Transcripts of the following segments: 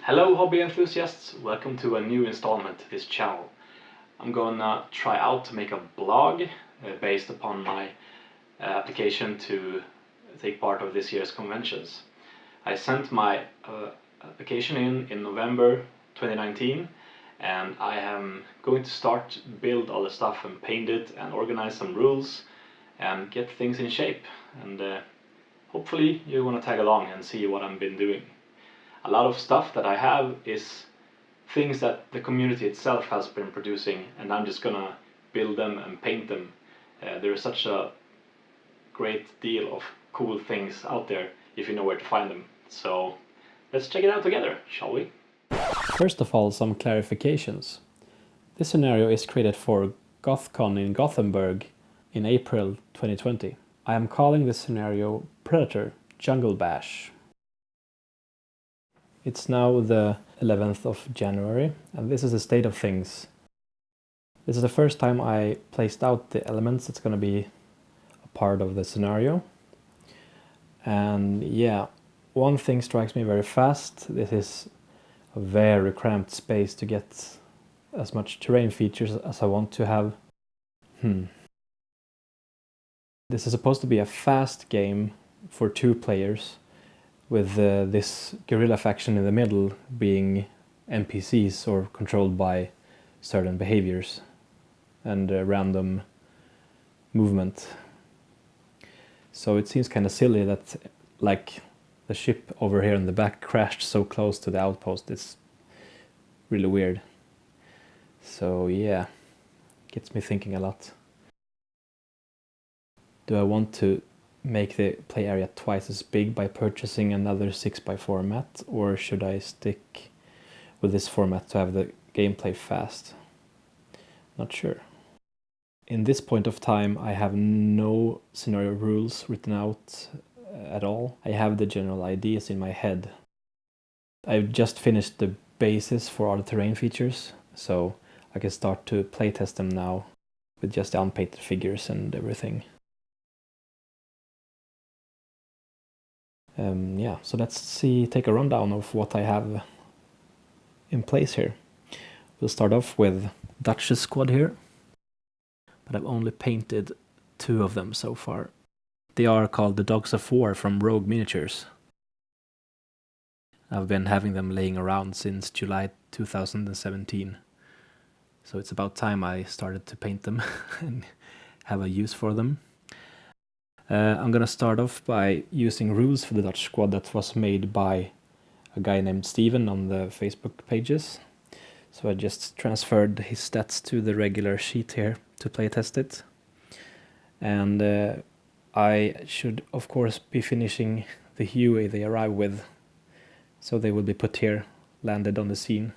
Hello hobby enthusiasts, welcome to a new installment to this channel. I'm gonna try out to make a blog based upon my application to take part of this year's conventions. I sent my application in November 2019 and I am going to start build all the stuff and paint it and organize some rules and get things in shape, and hopefully you want to tag along and see what I've been doing. A lot of stuff that I have is things that the community itself has been producing, and I'm just gonna build them and paint them. There is such a great deal of cool things out there if you know where to find them. So let's check it out together, shall we? First of all, some clarifications. This scenario is created for GothCon in Gothenburg in April 2020. I am calling this scenario Predator Jungle Bash. It's now the 11th of January, and this is the state of things. This is the first time I placed out the elements that's going to be a part of the scenario. And yeah, one thing strikes me very fast. This is a very cramped space to get as much terrain features as I want to have. This is supposed to be a fast game for 2 players, with this guerrilla faction in the middle being NPCs or controlled by certain behaviors and random movement. So it seems kind of silly that like the ship over here in the back crashed so close to the outpost. It's really weird. So yeah, gets me thinking a lot. Do I want to make the play area twice as big by purchasing another 6x4 mat, or should I stick with this format to have the gameplay fast? Not sure. In this point of time I have no scenario rules written out at all. I have the general ideas in my head. I've just finished the basis for all the terrain features, so I can start to playtest them now with just the unpainted figures and everything. Yeah, so let's take a rundown of what I have in place here. We'll start off with Dutch's squad here, but I've only painted 2 of them so far. They are called the Dogs of War from Rogue Miniatures. I've been having them laying around since July 2017, so it's about time I started to paint them and have a use for them. I'm gonna start off by using rules for the Dutch squad that was made by a guy named Steven on the Facebook pages. So I just transferred his stats to the regular sheet here to playtest it. And I should of course be finishing the Huey they arrive with, so they will be put here, landed on the scene.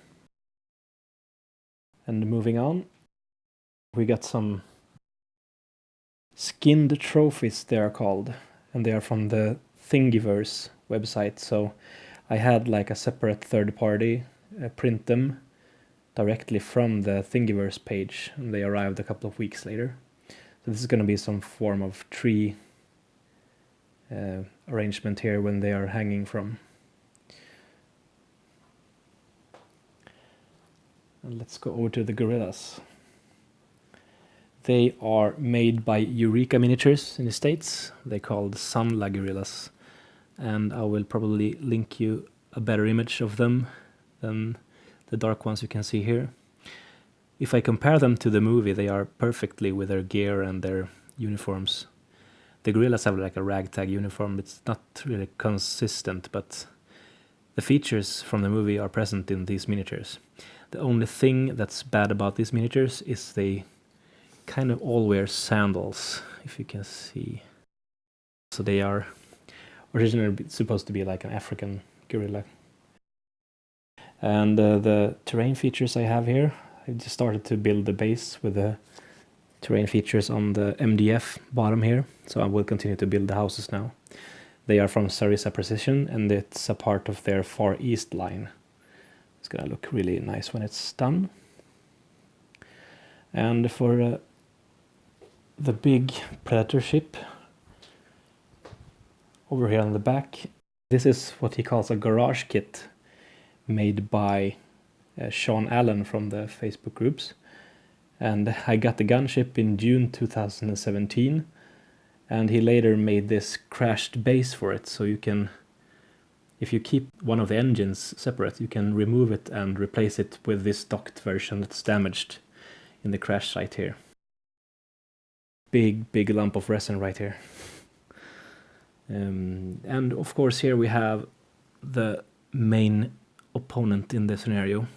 And moving on, we got some skinned trophies, they are called, and they are from the Thingiverse website. So I had like a separate third party print them directly from the Thingiverse page, and they arrived a couple of weeks later. So this is going to be some form of tree arrangement here when they are hanging from. And let's go over to the gorillas. They are made by Eureka Miniatures in the States. They're called Sunla Gorillas, and I will probably link you a better image of them than the dark ones you can see here. If I compare them to the movie, they are perfectly with their gear and their uniforms. The gorillas have like a ragtag uniform. It's not really consistent, but the features from the movie are present in these miniatures. The only thing that's bad about these miniatures is they kind of all wear sandals, if you can see. So they are originally supposed to be like an African gorilla. And the terrain features I have here, I just started to build the base with the terrain features on the MDF bottom here, so I will continue to build the houses now. They are from Sarissa Precision, and it's a part of their Far East line. It's gonna look really nice when it's done. And for the big Predator ship over here on the back, this is what he calls a garage kit, made by Sean Allen from the Facebook groups. And I got the gunship in June 2017, and he later made this crashed base for it, so you can, if you keep one of the engines separate, you can remove it and replace it with this docked version that's damaged in the crash site here. Big lump of resin right here. And of course here we have the main opponent in the scenario.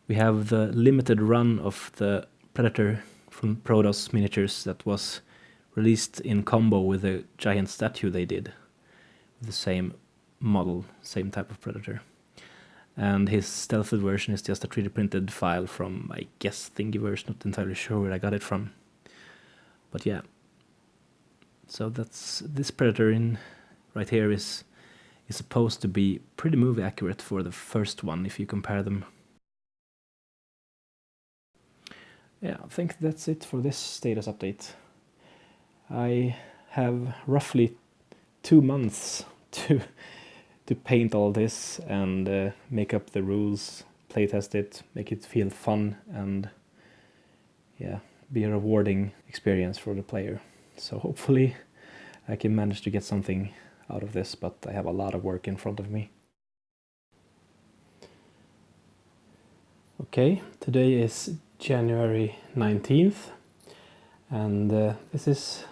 We have the limited run of the Predator from Protoss Miniatures that was released in combo with the giant statue they did. The same model, same type of Predator. And his stealthed version is just a 3D printed file from, I guess, Thingiverse, not entirely sure where I got it from. But yeah. So that's this Predator in right here is supposed to be pretty movie accurate for the first one if you compare them. Yeah, I think that's it for this status update. I have roughly 2 months to paint all this and make up the rules, playtest it, make it feel fun, and yeah, be a rewarding experience for the player. So hopefully I can manage to get something out of this, but I have a lot of work in front of me. Okay, today is January 19th, and this is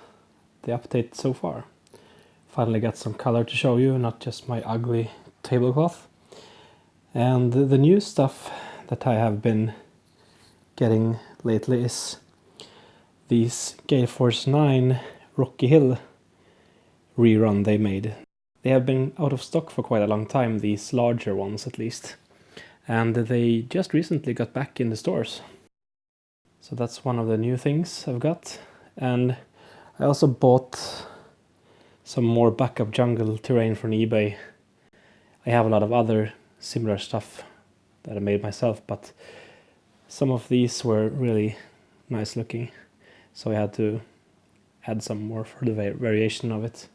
the update so far. Finally got some color to show you, not just my ugly tablecloth. And the new stuff that I have been getting lately is these Gale Force 9 Rocky Hill rerun they made. They have been out of stock for quite a long time, these larger ones at least. And they just recently got back in the stores. So that's one of the new things I've got. And I also bought some more backup jungle terrain from eBay. I have a lot of other similar stuff that I made myself, but some of these were really nice looking. So I had to add some more for the variation of it.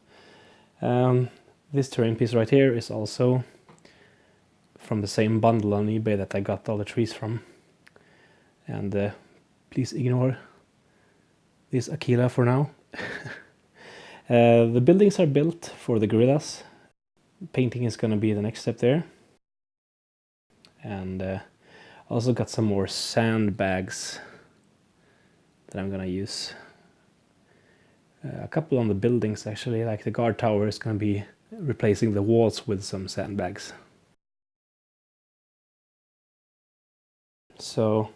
This terrain piece right here is also from the same bundle on eBay that I got all the trees from. And please ignore this Aquila for now. The buildings are built for the gorillas. Painting is going to be the next step there. And also got some more sandbags that I'm going to use. A couple on the buildings actually, like the guard tower is going to be replacing the walls with some sandbags. So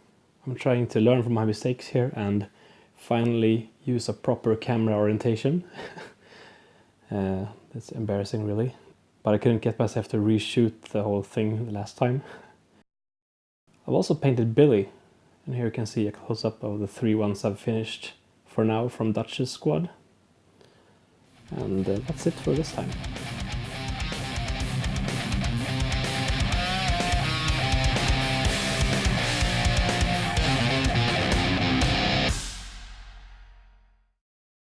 I'm trying to learn from my mistakes here and finally use a proper camera orientation. That's embarrassing really, but I couldn't get myself to reshoot the whole thing the last time. I've also painted Billy, and here you can see a close-up of the 3 ones I've finished for now from Dutch's squad. And that's it for this time.